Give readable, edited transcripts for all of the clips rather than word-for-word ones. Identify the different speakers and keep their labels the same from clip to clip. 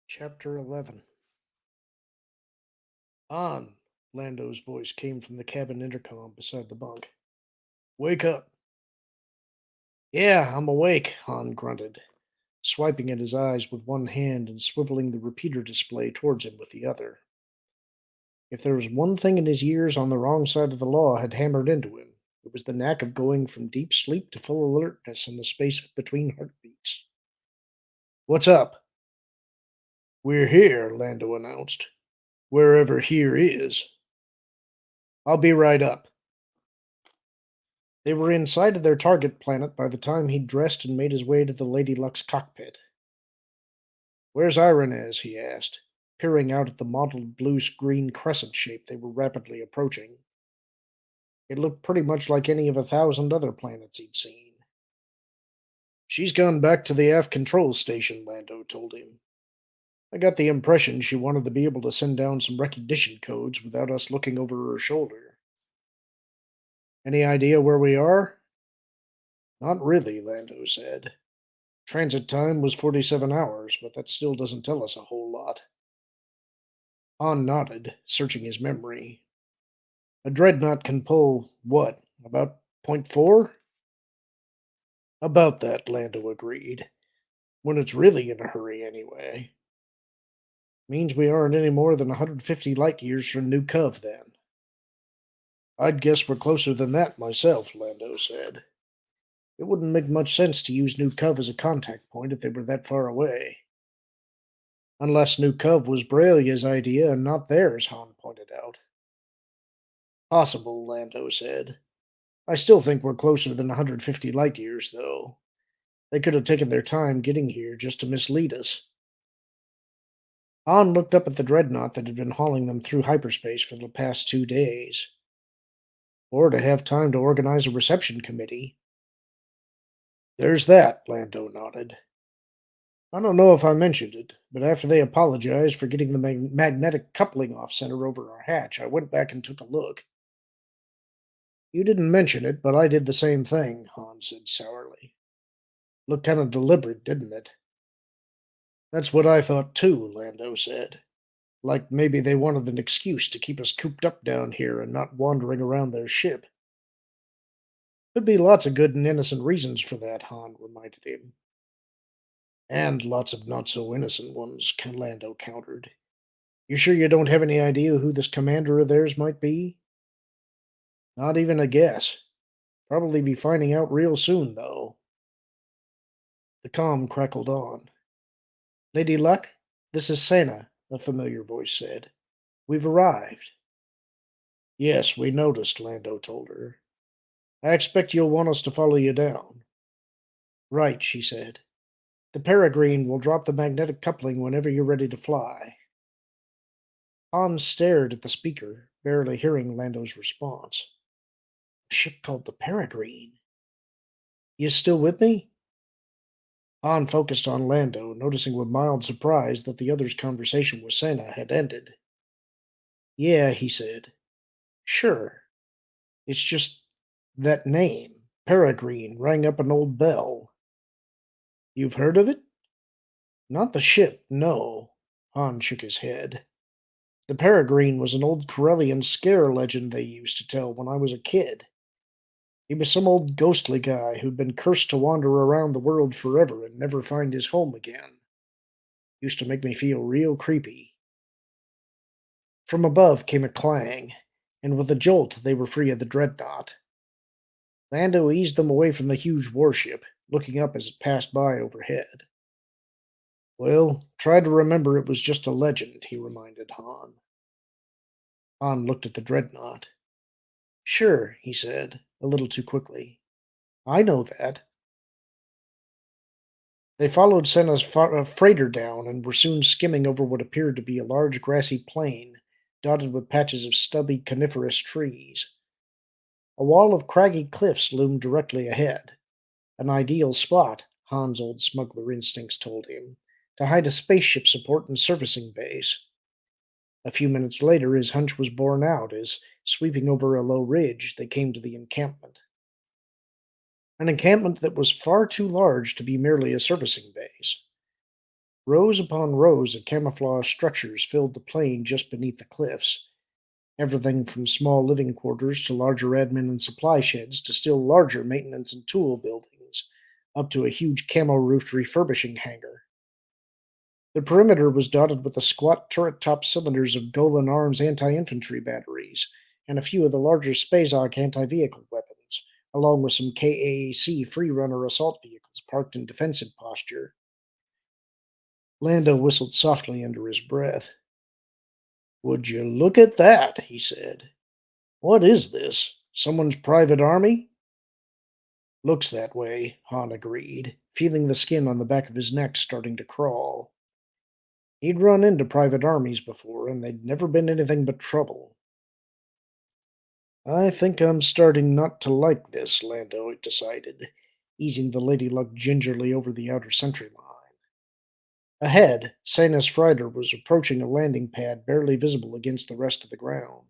Speaker 1: Chapter 11. On! Lando's voice came from the cabin intercom beside the bunk. Wake up! Yeah, I'm awake, Han grunted, swiping at his eyes with one hand and swiveling the repeater display towards him with the other. If there was one thing in his years on the wrong side of the law had hammered into him, it was the knack of going from deep sleep to full alertness in the space between heartbeats. What's up? We're here, Lando announced. Wherever here is. I'll be right up. They were in sight of their target planet by the time he'd dressed and made his way to the Lady Luck's cockpit. Where's Ironez? He asked, peering out at the mottled blue-green crescent shape they were rapidly approaching. It looked pretty much like any of 1,000 other planets he'd seen. She's gone back to the aft control station, Lando told him. I got the impression she wanted to be able to send down some recognition codes without us looking over her shoulder. Any idea where we are? Not really, Lando said. Transit time was 47 hours, but that still doesn't tell us a whole lot. Han nodded, searching his memory. A dreadnought can pull, what, about .4? About that, Lando agreed. When it's really in a hurry, anyway. Means we aren't any more than 150 light years from New Cov, then. I'd guess we're closer than that myself, Lando said. It wouldn't make much sense to use New Cov as a contact point if they were that far away. Unless New Cov was Brailia's idea and not theirs, Han pointed out. Possible, Lando said. I still think we're closer than 150 light years, though. They could have taken their time getting here just to mislead us. Han looked up at the dreadnought that had been hauling them through hyperspace for the past 2 days. Or to have time to organize a reception committee. There's that, Lando nodded. I don't know if I mentioned it, but after they apologized for getting the magnetic coupling off center over our hatch, I went back and took a look. You didn't mention it, but I did the same thing, Han said sourly. Looked kind of deliberate, didn't it? That's what I thought too, Lando said. Like maybe they wanted an excuse to keep us cooped up down here and not wandering around their ship. Could be lots of good and innocent reasons for that, Han reminded him. And lots of not so innocent ones, Lando countered. You sure you don't have any idea who this commander of theirs might be? Not even a guess. Probably be finding out real soon, though. The comm crackled on. Lady Luck, this is Sena, a familiar voice said. We've arrived. Yes, we noticed, Lando told her. I expect you'll want us to follow you down. Right, she said. The Peregrine will drop the magnetic coupling whenever you're ready to fly. Han stared at the speaker, barely hearing Lando's response. A ship called the Peregrine. You still with me? Han focused on Lando, noticing with mild surprise that the other's conversation with Sena had ended. Yeah, he said. Sure. It's just that name, Peregrine, rang up an old bell. You've heard of it? Not the ship, no. Han shook his head. The Peregrine was an old Corellian scare legend they used to tell when I was a kid. He was some old ghostly guy who'd been cursed to wander around the world forever and never find his home again. Used to make me feel real creepy. From above came a clang, and with a jolt they were free of the dreadnought. Lando eased them away from the huge warship, looking up as it passed by overhead. Well, try to remember it was just a legend, he reminded Han. Han looked at the dreadnought. Sure, he said, a little too quickly. I know that. They followed Senna's freighter down and were soon skimming over what appeared to be a large grassy plain, dotted with patches of stubby coniferous trees. A wall of craggy cliffs loomed directly ahead, an ideal spot, Han's old smuggler instincts told him, to hide a spaceship support and servicing base. A few minutes later, his hunch was borne out as, sweeping over a low ridge, they came to the encampment. An encampment that was far too large to be merely a servicing base. Rows upon rows of camouflage structures filled the plain just beneath the cliffs, everything from small living quarters to larger admin and supply sheds to still larger maintenance and tool buildings, up to a huge camo-roofed refurbishing hangar. The perimeter was dotted with the squat turret-top cylinders of Golan Arms anti-infantry batteries, and a few of the larger Spazok anti-vehicle weapons, along with some KAAC free-runner assault vehicles parked in defensive posture. Lando whistled softly under his breath. "Would you look at that?" he said. "What is this? Someone's private army?" "Looks that way," Han agreed, feeling the skin on the back of his neck starting to crawl. He'd run into private armies before, and they'd never been anything but trouble. "I think I'm starting not to like this," Lando decided, easing the Lady Luck gingerly over the outer sentry line. Ahead, Sanus Freider was approaching a landing pad barely visible against the rest of the ground.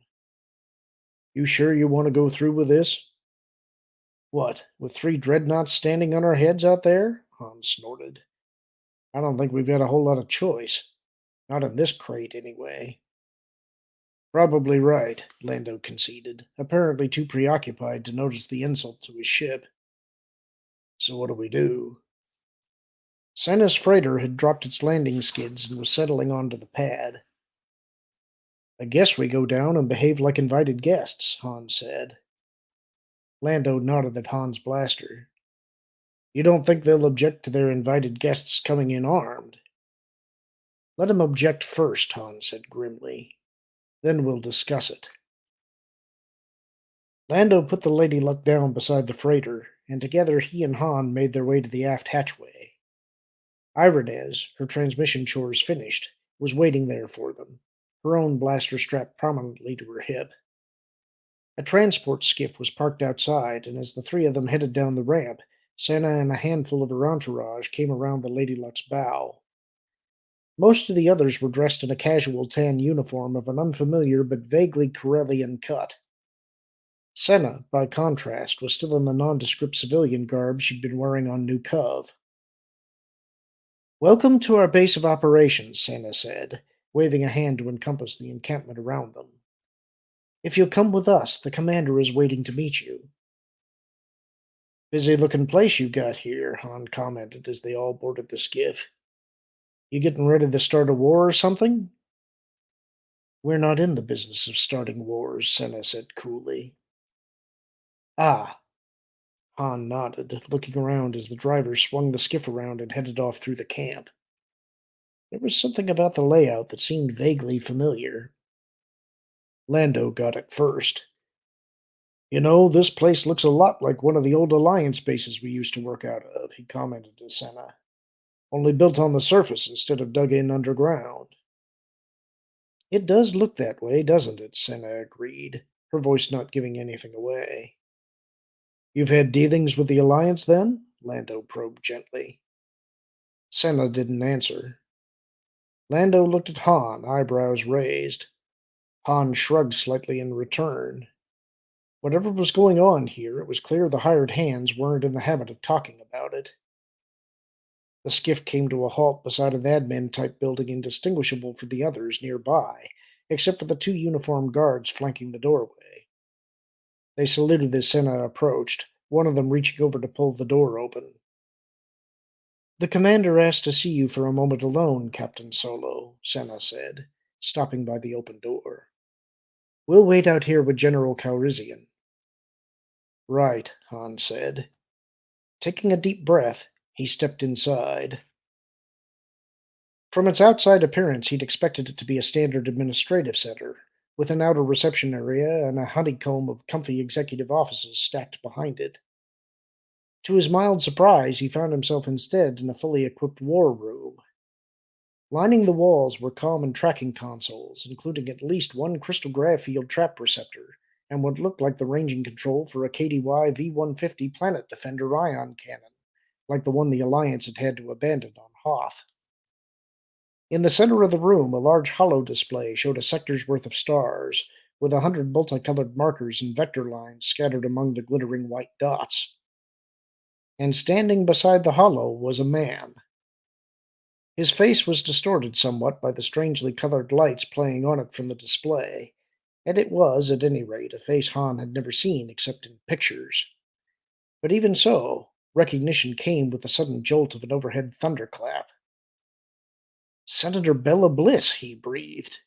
Speaker 1: "You sure you want to go through with this?" "What, with 3 dreadnoughts standing on our heads out there?" Han snorted. "I don't think we've got a whole lot of choice. Not in this crate, anyway." "Probably right," Lando conceded, apparently too preoccupied to notice the insult to his ship. "So what do we do?" Santa's freighter had dropped its landing skids and was settling onto the pad. "I guess we go down and behave like invited guests," Han said. Lando nodded at Han's blaster. "You don't think they'll object to their invited guests coming in armed?" "Let 'em object first," Han said grimly. "Then we'll discuss it." Lando put the Lady Luck down beside the freighter, and together he and Han made their way to the aft hatchway. Ibanez, her transmission chores finished, was waiting there for them, her own blaster strapped prominently to her hip. A transport skiff was parked outside, and as the three of them headed down the ramp, Santa and a handful of her entourage came around the Lady Luck's bow. Most of the others were dressed in a casual tan uniform of an unfamiliar but vaguely Corellian cut. Senna, by contrast, was still in the nondescript civilian garb she'd been wearing on New Cov. "Welcome to our base of operations," Senna said, waving a hand to encompass the encampment around them. "If you'll come with us, the commander is waiting to meet you." "Busy looking place you got here," Han commented as they all boarded the skiff. "You getting ready to start a war or something?" "We're not in the business of starting wars," Senna said coolly. "Ah." Han nodded, looking around as the driver swung the skiff around and headed off through the camp. There was something about the layout that seemed vaguely familiar. Lando got it first. "You know, this place looks a lot like one of the old Alliance bases we used to work out of," he commented to Senna. "Only built on the surface instead of dug in underground." "It does look that way, doesn't it?" Senna agreed, her voice not giving anything away. "You've had dealings with the Alliance, then?" Lando probed gently. Senna didn't answer. Lando looked at Han, eyebrows raised. Han shrugged slightly in return. Whatever was going on here, it was clear the hired hands weren't in the habit of talking about it. The skiff came to a halt beside an admin-type building indistinguishable from the others nearby, except for the 2 uniformed guards flanking the doorway. They saluted as Senna approached, one of them reaching over to pull the door open. "The commander asked to see you for a moment alone, Captain Solo," Senna said, stopping by the open door. "We'll wait out here with General Calrissian." "Right," Han said. Taking a deep breath, he stepped inside. From its outside appearance, he'd expected it to be a standard administrative center, with an outer reception area and a honeycomb of comfy executive offices stacked behind it. To his mild surprise, he found himself instead in a fully equipped war room. Lining the walls were common tracking consoles, including at least one crystal graph field trap receptor, and what looked like the ranging control for a KDY V-150 Planet Defender ion cannon, like the one the Alliance had had to abandon on Hoth. In the center of the room, a large holo display showed a sector's worth of stars, with 100 multicolored markers and vector lines scattered among the glittering white dots. And standing beside the holo was a man. His face was distorted somewhat by the strangely colored lights playing on it from the display, and it was, at any rate, a face Han had never seen except in pictures. But even so, recognition came with the sudden jolt of an overhead thunderclap. Senator Bella Bliss, he breathed.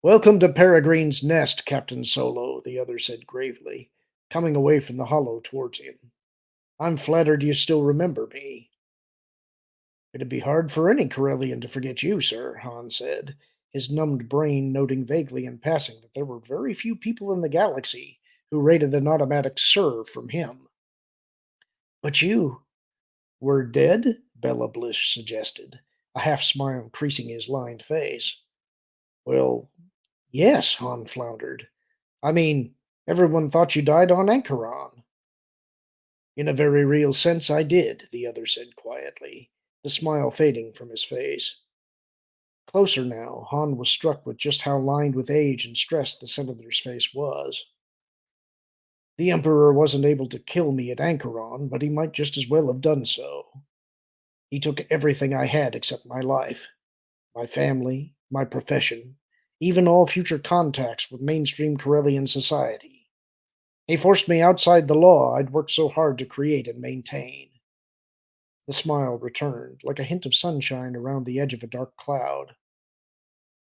Speaker 1: Welcome to Peregrine's Nest, Captain Solo, the other said gravely, coming away from the hollow towards him. I'm flattered you still remember me. It'd be hard for any Corellian to forget you, sir, Han said, his numbed brain noting vaguely in passing that there were very few people in the galaxy who rated an automatic sir from him. But you were dead? Bella Bliss suggested, a half smile creasing his lined face. Well, yes, Han floundered. I mean, everyone thought you died on Anchoron. In a very real sense, I did, the other said quietly, the smile fading from his face. Closer now, Han was struck with just how lined with age and stress the senator's face was. The Emperor wasn't able to kill me at Anchoron, but he might just as well have done so. He took everything I had except my life, my family, my profession, even all future contacts with mainstream Corellian society. He forced me outside the law I'd worked so hard to create and maintain. The smile returned, like a hint of sunshine around the edge of a dark cloud.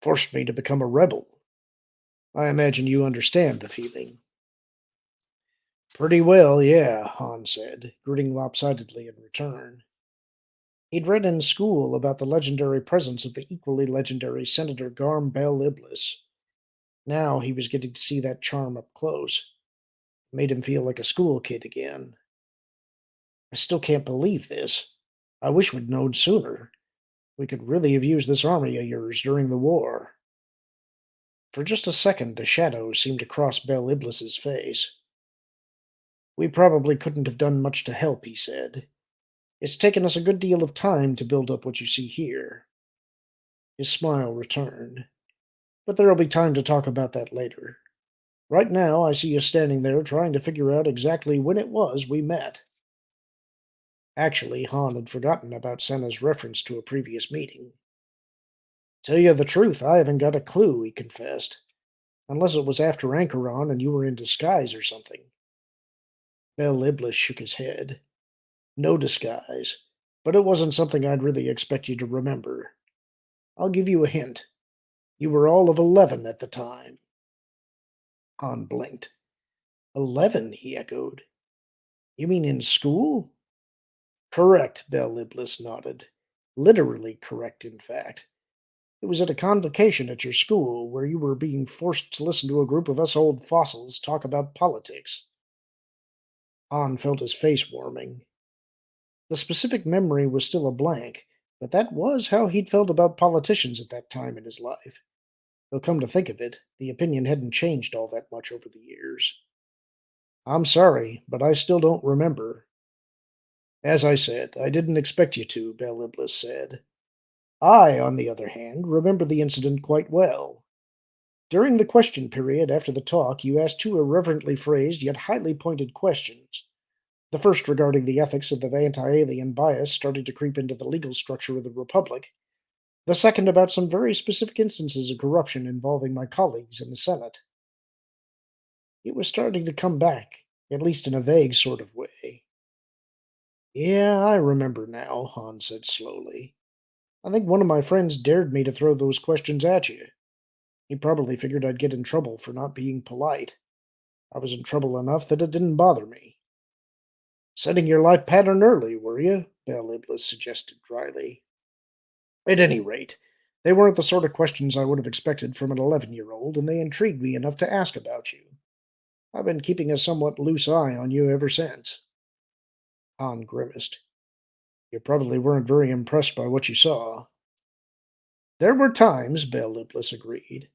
Speaker 1: Forced me to become a rebel. I imagine you understand the feeling. Pretty well, yeah, Han said, grinning lopsidedly in return. He'd read in school about the legendary presence of the equally legendary Senator Garm Bel Iblis. Now he was getting to see that charm up close. It made him feel like a school kid again. I still can't believe this. I wish we'd known sooner. We could really have used this army of yours during the war. For just a second, a shadow seemed to cross Bel Iblis's face. We probably couldn't have done much to help, he said. It's taken us a good deal of time to build up what you see here. His smile returned. But there'll be time to talk about that later. Right now, I see you standing there trying to figure out exactly when it was we met. Actually, Han had forgotten about Senna's reference to a previous meeting. Tell you the truth, I haven't got a clue, he confessed. Unless it was after Anchoron and you were in disguise or something. Bel Iblis shook his head. No disguise. But it wasn't something I'd really expect you to remember. I'll give you a hint. You were all of 11 at the time. Han blinked. 11, he echoed. You mean in school? Correct, Bel Iblis nodded. Literally correct, in fact. It was at a convocation at your school where you were being forced to listen to a group of us old fossils talk about politics. Han felt his face warming. The specific memory was still a blank, but that was how he'd felt about politicians at that time in his life. Though come to think of it, the opinion hadn't changed all that much over the years. I'm sorry, but I still don't remember. As I said, I didn't expect you to, Bel Iblis said. I, on the other hand, remember the incident quite well. During the question period after the talk, you asked two irreverently phrased yet highly pointed questions. The first regarding the ethics of the anti-alien bias starting to creep into the legal structure of the Republic. The second about some very specific instances of corruption involving my colleagues in the Senate. It was starting to come back, at least in a vague sort of way. Yeah, I remember now, Han said slowly. I think one of my friends dared me to throw those questions at you. He probably figured I'd get in trouble for not being polite. I was in trouble enough that it didn't bother me. Setting your life pattern early, were you? Bel Iblis suggested dryly. At any rate, they weren't the sort of questions I would have expected from an 11-year-old, and they intrigued me enough to ask about you. I've been keeping a somewhat loose eye on you ever since. Han grimaced. You probably weren't very impressed by what you saw. There were times, Bel Iblis agreed.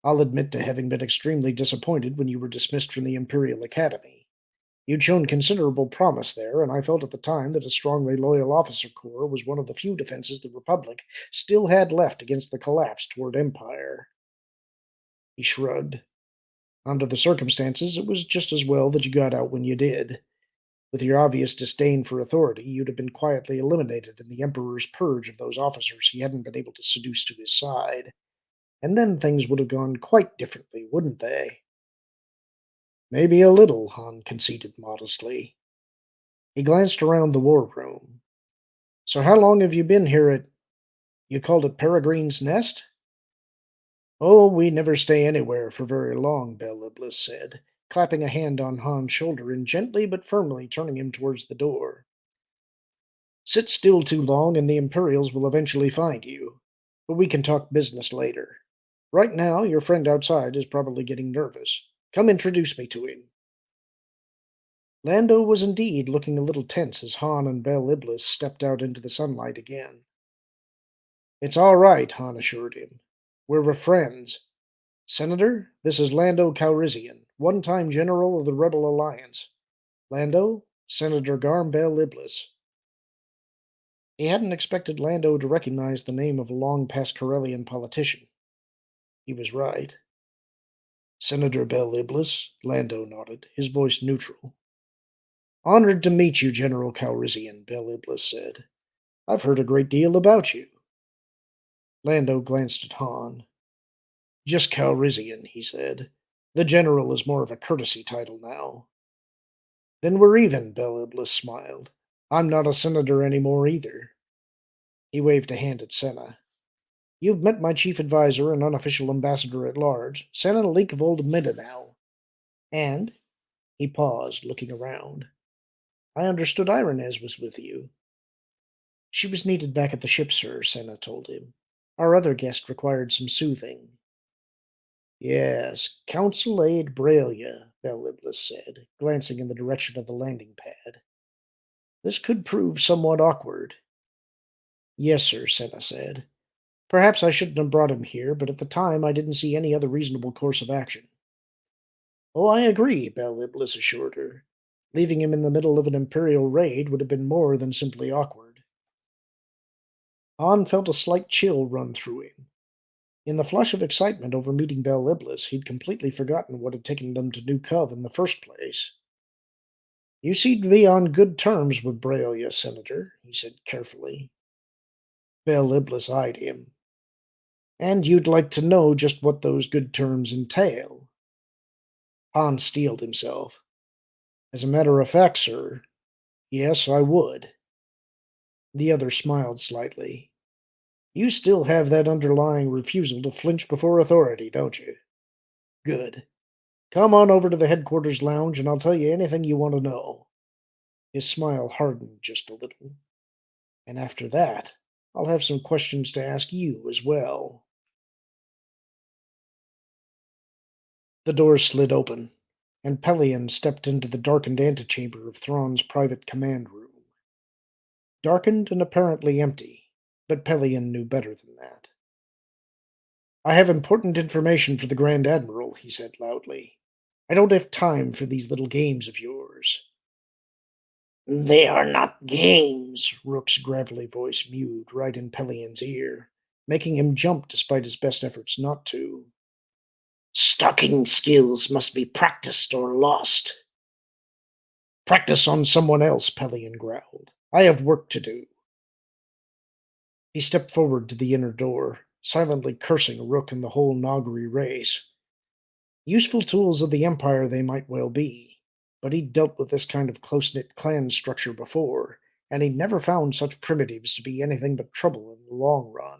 Speaker 1: I'll admit to having been extremely disappointed when you were dismissed from the Imperial Academy. You'd shown considerable promise there, and I felt at the time that a strongly loyal officer corps was one of the few defenses the Republic still had left against the collapse toward Empire. He shrugged. Under the circumstances, it was just as well that you got out when you did. With your obvious disdain for authority, you'd have been quietly eliminated in the Emperor's purge of those officers he hadn't been able to seduce to his side. And then things would have gone quite differently, wouldn't they? Maybe a little, Han conceded modestly. He glanced around the war room. So how long have you been here at, you called it Peregrine's Nest? Oh, we never stay anywhere for very long, Bel Iblis said, clapping a hand on Han's shoulder and gently but firmly turning him towards the door. Sit still too long and the Imperials will eventually find you. But we can talk business later. Right now, your friend outside is probably getting nervous. Come introduce me to him. Lando was indeed looking a little tense as Han and Bel Iblis stepped out into the sunlight again. It's all right, Han assured him. We're friends. Senator, this is Lando Calrissian, one-time general of the Rebel Alliance. Lando, Senator Garm Bel Iblis. He hadn't expected Lando to recognize the name of a long-past Corellian politician. He was right. Senator Bel Iblis, Lando nodded, his voice neutral. Honored to meet you, General Calrissian, Bel Iblis said. I've heard a great deal about you. Lando glanced at Han. Just Calrissian, he said. The general is more of a courtesy title now. Then we're even, Bel Iblis smiled. I'm not a senator anymore either. He waved a hand at Senna. You've met my chief advisor and unofficial ambassador at large, Senna Leakevold Middenau. And, he paused, looking around. I understood Ironez was with you. She was needed back at the ship, sir, Senna told him. Our other guest required some soothing. Yes, Council Aide Braille, Bel Iblis said, glancing in the direction of the landing pad. This could prove somewhat awkward. Yes, sir, Senna said. Perhaps I shouldn't have brought him here, but at the time I didn't see any other reasonable course of action. Oh, I agree, Bel Iblis assured her. Leaving him in the middle of an Imperial raid would have been more than simply awkward. Han felt a slight chill run through him. In the flush of excitement over meeting Bel Iblis, he'd completely forgotten what had taken them to New Cov in the first place. You seem to be on good terms with Braille, Senator, he said carefully. Bel Iblis eyed him. And you'd like to know just what those good terms entail. Han steeled himself. As a matter of fact, sir, yes, I would. The other smiled slightly. You still have that underlying refusal to flinch before authority, don't you? Good. Come on over to the headquarters lounge and I'll tell you anything you want to know. His smile hardened just a little. And after that, I'll have some questions to ask you as well. The door slid open, and Pelion stepped into the darkened antechamber of Thrawn's private command room. Darkened and apparently empty, but Pelion knew better than that. I have important information for the Grand Admiral, he said loudly. I don't have time for these little games of yours. They are not games, Rook's gravelly voice mewed right in Pelion's ear, making him jump despite his best efforts not to. Stalking skills must be practiced or lost. Practice on someone else, Pelion growled. I have work to do. He stepped forward to the inner door, silently cursing Rook and the whole Nagri race. Useful tools of the Empire they might well be, but he'd dealt with this kind of close-knit clan structure before, and he'd never found such primitives to be anything but trouble in the long run.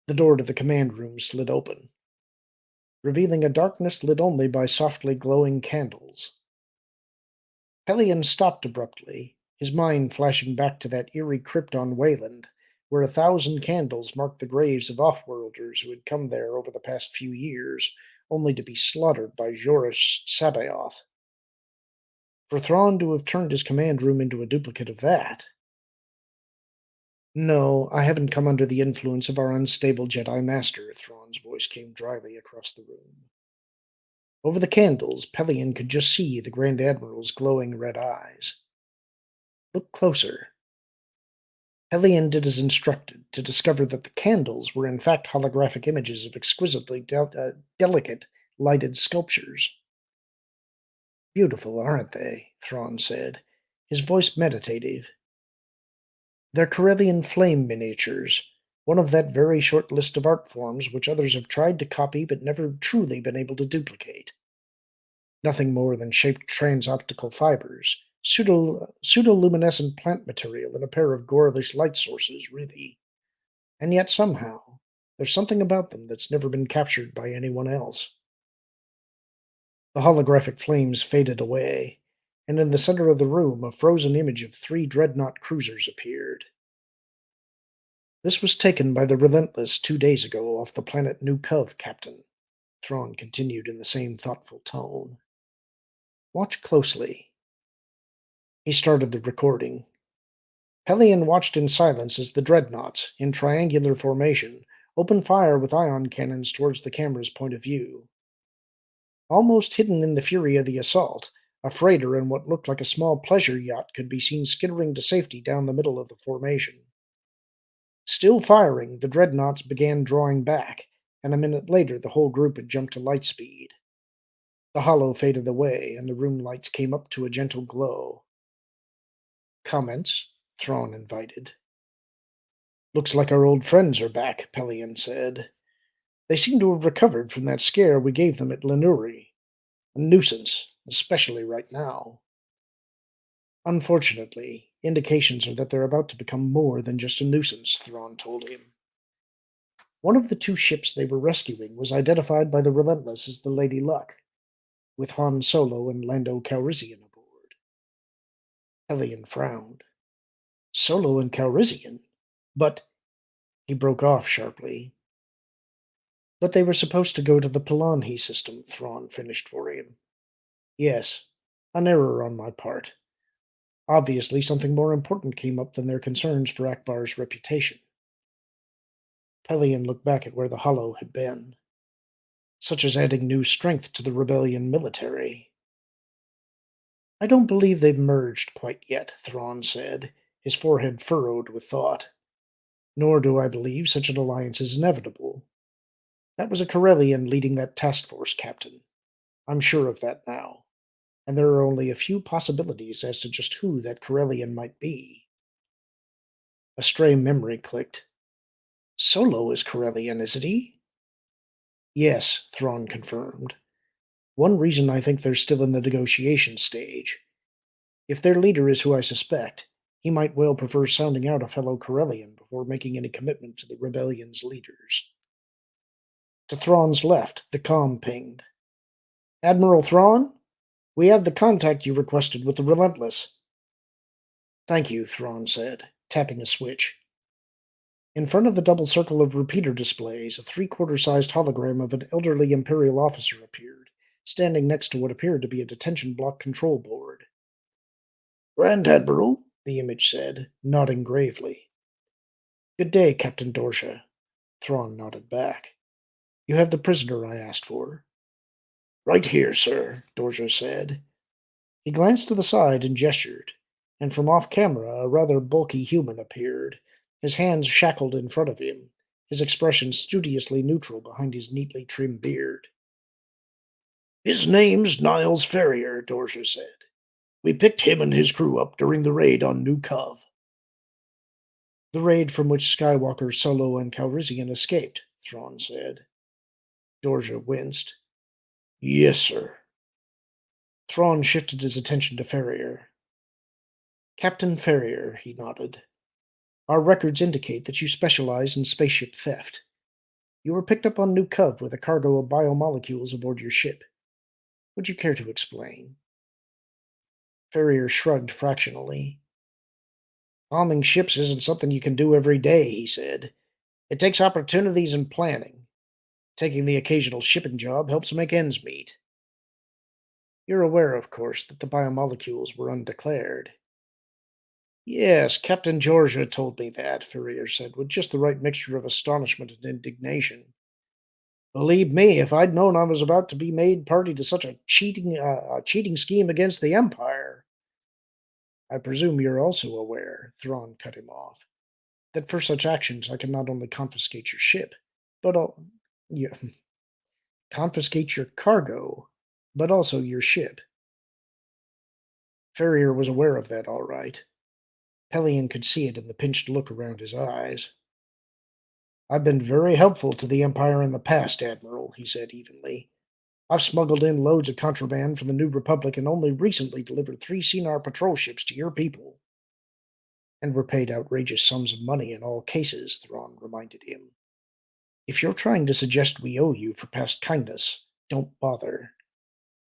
Speaker 1: The door to the command room slid open, revealing a darkness lit only by softly glowing candles. Pelion stopped abruptly, his mind flashing back to that eerie crypt on Wayland, where 1,000 candles marked the graves of off-worlders who had come there over the past few years, only to be slaughtered by Jorush Sabaoth. For Thrawn to have turned his command room into a duplicate of that. No, I haven't come under the influence of our unstable Jedi Master, Thrawn's voice came dryly across the room. Over the candles, Pelion could just see the Grand Admiral's glowing red eyes. Look closer. Pelion did as instructed, to discover that the candles were in fact holographic images of exquisitely delicate, lighted sculptures. Beautiful, aren't they? Thrawn said, his voice meditative. They're Corellian flame miniatures, one of that very short list of art forms which others have tried to copy but never truly been able to duplicate. Nothing more than shaped transoptical fibers, pseudoluminescent plant material, and a pair of gorlish light sources, really. And yet somehow, there's something about them that's never been captured by anyone else. The holographic flames faded away, and in the center of the room a frozen image of three dreadnought cruisers appeared. This was taken by the Relentless 2 days ago off the planet New Cov, Captain. Thrawn continued in the same thoughtful tone. Watch closely. He started the recording. Pelion watched in silence as the dreadnoughts, in triangular formation, opened fire with ion cannons towards the camera's point of view. Almost hidden in the fury of the assault, a freighter and what looked like a small pleasure yacht could be seen skittering to safety down the middle of the formation. Still firing, the dreadnoughts began drawing back, and a minute later the whole group had jumped to light speed. The hollow faded away, and the room lights came up to a gentle glow. Comments? Thrawn invited. Looks like our old friends are back, Pelion said. They seem to have recovered from that scare we gave them at Lenuri. A nuisance, especially right now. Unfortunately, indications are that they're about to become more than just a nuisance, Thrawn told him. One of the two ships they were rescuing was identified by the Relentless as the Lady Luck, with Han Solo and Lando Calrissian aboard. Pelion frowned. Solo and Calrissian? But he broke off sharply. But they were supposed to go to the Palanhi system, Thrawn finished for him. Yes, an error on my part. Obviously, something more important came up than their concerns for Akbar's reputation. Pelion looked back at where the hollow had been, such as adding new strength to the rebellion military. I don't believe they've merged quite yet, Thrawn said, his forehead furrowed with thought. Nor do I believe such an alliance is inevitable. That was a Corellian leading that task force, Captain. I'm sure of that now, and there are only a few possibilities as to just who that Corellian might be. A stray memory clicked. Solo is Corellian, isn't he? Yes, Thrawn confirmed. One reason I think they're still in the negotiation stage. If their leader is who I suspect, he might well prefer sounding out a fellow Corellian before making any commitment to the rebellion's leaders. To Thrawn's left, the comm pinged. Admiral Thrawn? We have the contact you requested with the Relentless. Thank you, Thrawn said, tapping a switch. In front of the double circle of repeater displays, a three-quarter-sized hologram of an elderly Imperial officer appeared, standing next to what appeared to be a detention block control board. Grand Admiral, the image said, nodding gravely. Good day, Captain Dorsha. Thrawn nodded back. You have the prisoner I asked for. Right here, sir, Dorsha said. He glanced to the side and gestured, and from off camera a rather bulky human appeared, his hands shackled in front of him, his expression studiously neutral behind his neatly trimmed beard. His name's Niles Ferrier, Dorsha said. We picked him and his crew up during the raid on New Cov. The raid from which Skywalker, Solo, and Calrissian escaped, Thrawn said. Dorsha winced. Yes, sir. Thrawn shifted his attention to Ferrier. Captain Ferrier, he nodded. Our records indicate that you specialize in spaceship theft. You were picked up on New Cov with a cargo of biomolecules aboard your ship. Would you care to explain? Ferrier shrugged fractionally. Bombing ships isn't something you can do every day, he said. It takes opportunities and planning. Taking the occasional shipping job helps make ends meet. You're aware, of course, that the biomolecules were undeclared. Yes, Captain Georgia told me that, Ferrier said, with just the right mixture of astonishment and indignation. Believe me, if I'd known I was about to be made party to such a cheating scheme against the Empire. I presume you're also aware, Thrawn cut him off, that for such actions I can not only confiscate your ship, but yeah, confiscate your cargo, but also your ship. Ferrier was aware of that, all right. Pelion could see it in the pinched look around his eyes. I've been very helpful to the Empire in the past, Admiral, he said evenly. I've smuggled in loads of contraband for the New Republic and only recently delivered 3 Cinar patrol ships to your people. And were paid outrageous sums of money in all cases, Thrawn reminded him. If you're trying to suggest we owe you for past kindness, don't bother.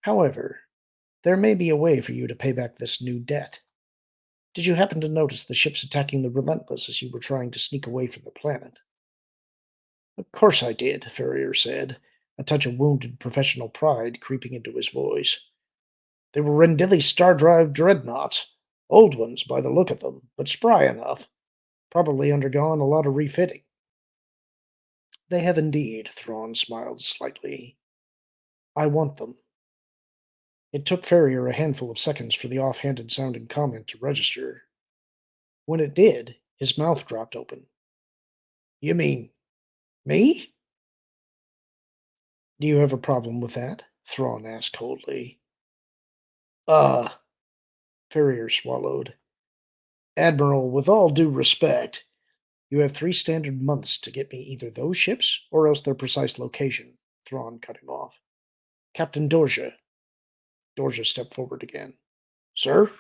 Speaker 1: However, there may be a way for you to pay back this new debt. Did you happen to notice the ships attacking the Relentless as you were trying to sneak away from the planet? Of course I did, Ferrier said, a touch of wounded professional pride creeping into his voice. They were Rendili Star Drive dreadnoughts. Old ones by the look of them, but spry enough. Probably undergone a lot of refitting. They have indeed, Thrawn smiled slightly. I want them. It took Ferrier a handful of seconds for the off-handed sounding comment to register. When it did, his mouth dropped open. You mean me? Do you have a problem with that? Thrawn asked coldly. Uh, Ferrier swallowed. Admiral, with all due respect, you have 3 standard months to get me either those ships or else their precise location. Thrawn cut him off. Captain Dorja. Dorja stepped forward again. Sir?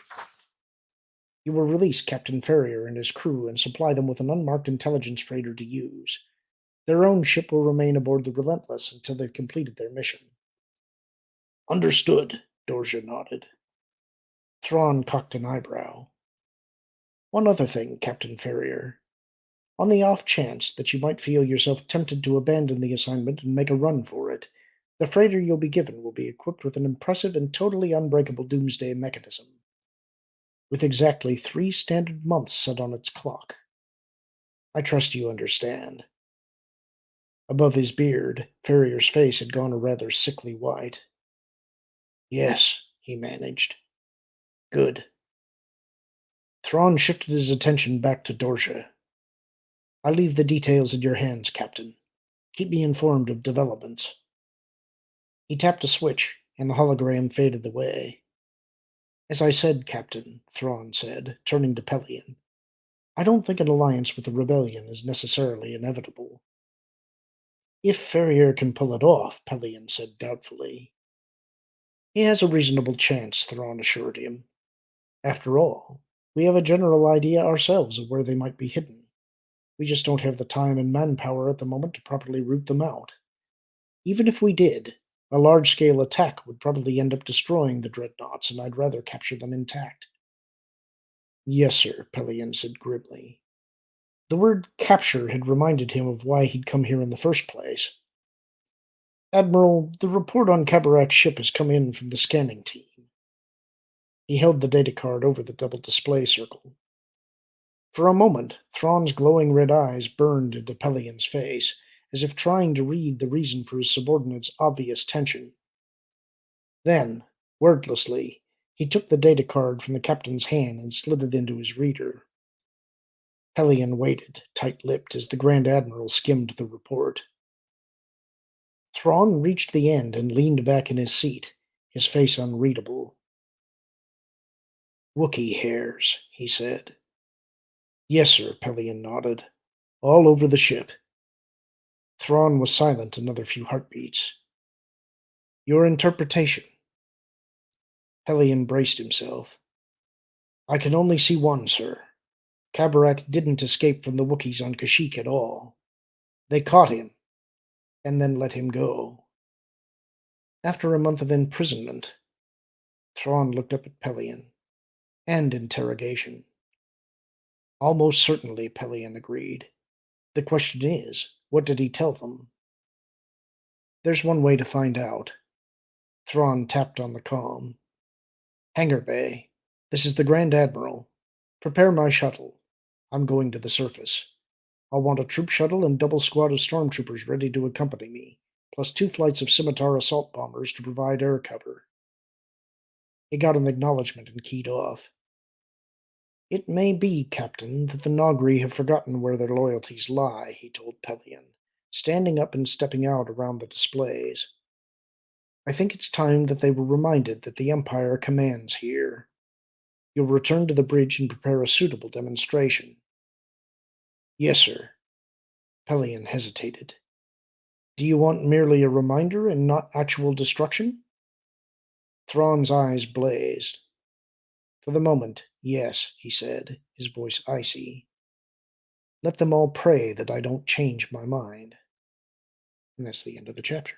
Speaker 1: You will release Captain Ferrier and his crew and supply them with an unmarked intelligence freighter to use. Their own ship will remain aboard the Relentless until they've completed their mission. Understood, Dorja nodded. Thrawn cocked an eyebrow. One other thing, Captain Ferrier. On the off chance that you might feel yourself tempted to abandon the assignment and make a run for it, the freighter you'll be given will be equipped with an impressive and totally unbreakable doomsday mechanism, with exactly 3 standard months set on its clock. I trust you understand. Above his beard, Ferrier's face had gone a rather sickly white. Yes, he managed. Good. Thrawn shifted his attention back to Dorja. I leave the details in your hands, Captain. Keep me informed of developments. He tapped a switch, and the hologram faded away. As I said, Captain, Thrawn said, turning to Pelion, I don't think an alliance with the Rebellion is necessarily inevitable. If Ferrier can pull it off, Pelion said doubtfully. He has a reasonable chance, Thrawn assured him. After all, we have a general idea ourselves of where they might be hidden. We just don't have the time and manpower at the moment to properly root them out. Even if we did, a large-scale attack would probably end up destroying the dreadnoughts, and I'd rather capture them intact. Yes, sir, Pelion said grimly. The word capture had reminded him of why he'd come here in the first place. Admiral, the report on Kabarak's ship has come in from the scanning team. He held the data card over the double display circle. For a moment, Thrawn's glowing red eyes burned into Pelion's face, as if trying to read the reason for his subordinate's obvious tension. Then, wordlessly, he took the data card from the captain's hand and slid it into his reader. Pelion waited, tight-lipped, as the Grand Admiral skimmed the report. Thrawn reached the end and leaned back in his seat, his face unreadable. Wookiee hairs, he said. Yes, sir, Pelion nodded. All over the ship. Thrawn was silent another few heartbeats. Your interpretation. Pelion braced himself. I can only see one, sir. Kabarak didn't escape from the Wookiees on Kashyyyk at all. They caught him, and then let him go. After a month of imprisonment, Thrawn looked up at Pelion. And interrogation. Almost certainly, Pelion agreed. The question is, what did he tell them? There's one way to find out. Thrawn tapped on the comm. Hangar Bay. This is the Grand Admiral. Prepare my shuttle. I'm going to the surface. I'll want a troop shuttle and double squad of stormtroopers ready to accompany me, plus 2 flights of Scimitar assault bombers to provide air cover. He got an acknowledgement and keyed off. It may be, Captain, that the Nogri have forgotten where their loyalties lie, he told Pelion, standing up and stepping out around the displays. I think it's time that they were reminded that the Empire commands here. You'll return to the bridge and prepare a suitable demonstration. Yes, sir. Pelion hesitated. Do you want merely a reminder and not actual destruction? Thrawn's eyes blazed. For the moment, yes, he said, his voice icy. Let them all pray that I don't change my mind. And that's the end of the chapter.